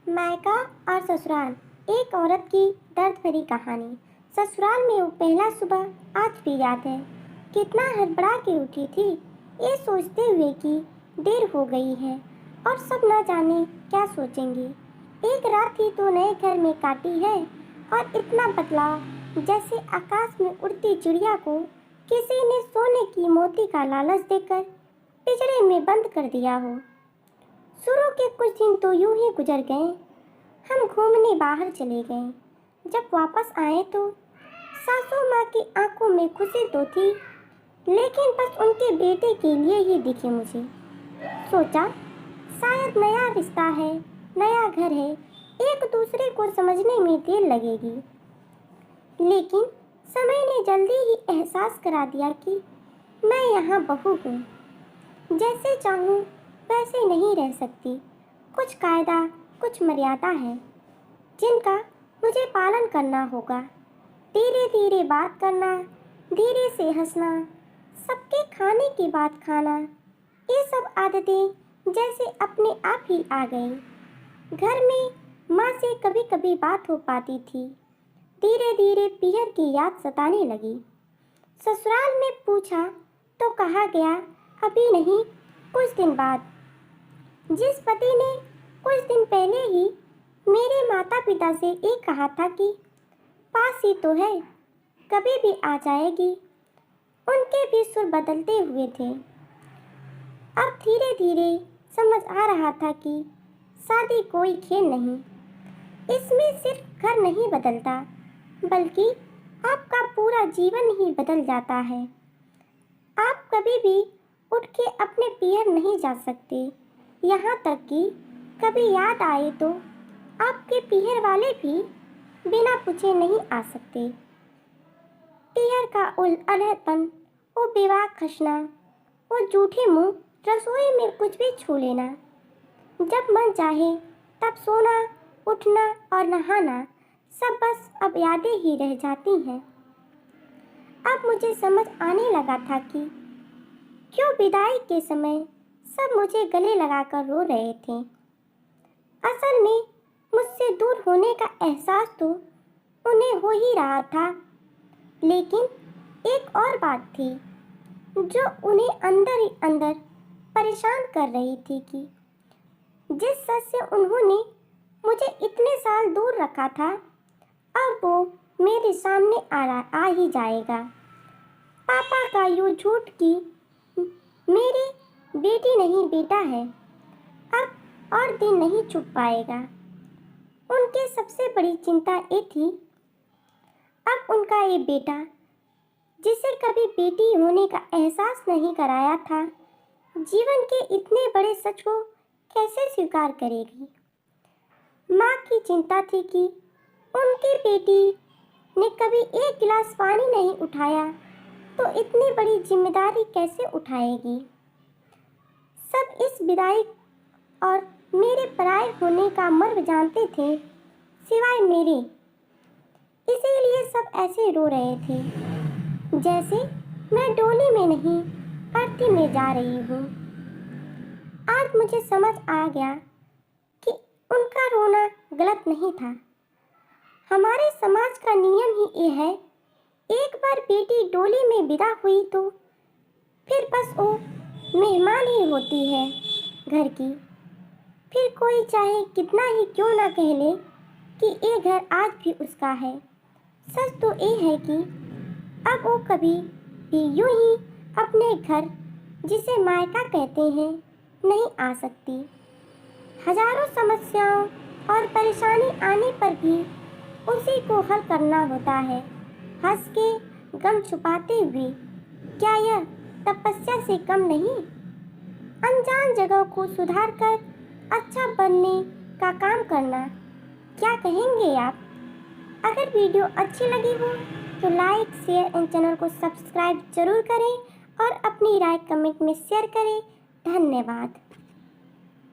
मायका और ससुराल, एक औरत की दर्द भरी कहानी। ससुराल में वो पहला सुबह आज भी याद है। कितना हड़बड़ा के उठी थी, ये सोचते हुए कि देर हो गई है और सब न जाने क्या सोचेंगे। एक रात ही तो नए घर में काटी है और इतना बदलाव जैसे आकाश में उड़ती चिड़िया को किसी ने सोने की मोती का लालच देकर पिंजरे में बंद कर दिया हो। शुरू के कुछ दिन तो यूं ही गुजर गए। हम घूमने बाहर चले गए। जब वापस आए तो सासू माँ की आंखों में खुशी तो थी, लेकिन बस उनके बेटे के लिए ही दिखी मुझे। सोचा शायद नया रिश्ता है, नया घर है, एक दूसरे को समझने में देर लगेगी। लेकिन समय ने जल्दी ही एहसास करा दिया कि मैं यहाँ बहू हूँ। जैसे चाहूँ वैसे नहीं रह सकती। कुछ कायदा, कुछ मर्यादा है जिनका मुझे पालन करना होगा। धीरे धीरे बात करना, धीरे से हंसना, सबके खाने की बात खाना, ये सब आदतें जैसे अपने आप ही आ गई। घर में माँ से कभी कभी बात हो पाती थी। धीरे धीरे पीहर की याद सताने लगी। ससुराल में पूछा तो कहा गया अभी नहीं, कुछ दिन बाद। जिस पति ने कुछ दिन पहले ही मेरे माता पिता से एक कहा था कि पास ही तो है, कभी भी आ जाएगी, उनके भी सुर बदलते हुए थे। अब धीरे धीरे समझ आ रहा था कि शादी कोई खेल नहीं। इसमें सिर्फ घर नहीं बदलता, बल्कि आपका पूरा जीवन ही बदल जाता है। आप कभी भी उठ के अपने पीहर नहीं जा सकते, यहाँ तक कि कभी याद आए तो आपके पीहर वाले भी बिना पूछे नहीं आ सकते। पीहर का अलहदपन, वो बेवाक खसना, वो जूठे मुंह रसोई में कुछ भी छू लेना, जब मन चाहे तब सोना, उठना और नहाना, सब बस अब यादें ही रह जाती हैं। अब मुझे समझ आने लगा था कि क्यों विदाई के समय सब मुझे गले लगाकर रो रहे थे। असल में मुझसे दूर होने का एहसास तो उन्हें हो ही रहा था, लेकिन एक और बात थी जो उन्हें अंदर ही अंदर परेशान कर रही थी कि जिस सच से उन्होंने मुझे इतने साल दूर रखा था, अब वो मेरे सामने आ ही जाएगा। पापा का यूं झूठ कि मेरी बेटी नहीं बेटा है, अब और दिन नहीं छुप पाएगा। उनके सबसे बड़ी चिंता ये थी, अब उनका ये बेटा जिसे कभी बेटी होने का एहसास नहीं कराया था, जीवन के इतने बड़े सच को कैसे स्वीकार करेगी। माँ की चिंता थी कि उनकी बेटी ने कभी एक गिलास पानी नहीं उठाया तो इतनी बड़ी जिम्मेदारी कैसे उठाएगी। सब इस विदाई और मेरे पराये होने का मर्म जानते थे, सिवाय मेरे। इसीलिए सब ऐसे रो रहे थे जैसे मैं डोली में नहीं, अर्थी में जा रही हूँ। आज मुझे समझ आ गया कि उनका रोना गलत नहीं था। हमारे समाज का नियम ही ये है, एक बार बेटी डोली में विदा हुई तो फिर बस वो मेहमान ही होती है घर की। फिर कोई चाहे कितना ही क्यों ना कह ले कि ये घर आज भी उसका है, सच तो ये है कि अब वो कभी भी यूं ही अपने घर, जिसे मायका कहते हैं, नहीं आ सकती। हजारों समस्याओं और परेशानी आने पर भी उसी को हल करना होता है, हंस के गम छुपाते हुए। क्या यह तपस्या से कम नहीं? अनजान जगह को सुधार कर अच्छा बनने का काम करना, क्या कहेंगे आप? अगर वीडियो अच्छी लगी हो तो लाइक, शेयर एंड चैनल को सब्सक्राइब जरूर करें और अपनी राय कमेंट में शेयर करें। धन्यवाद।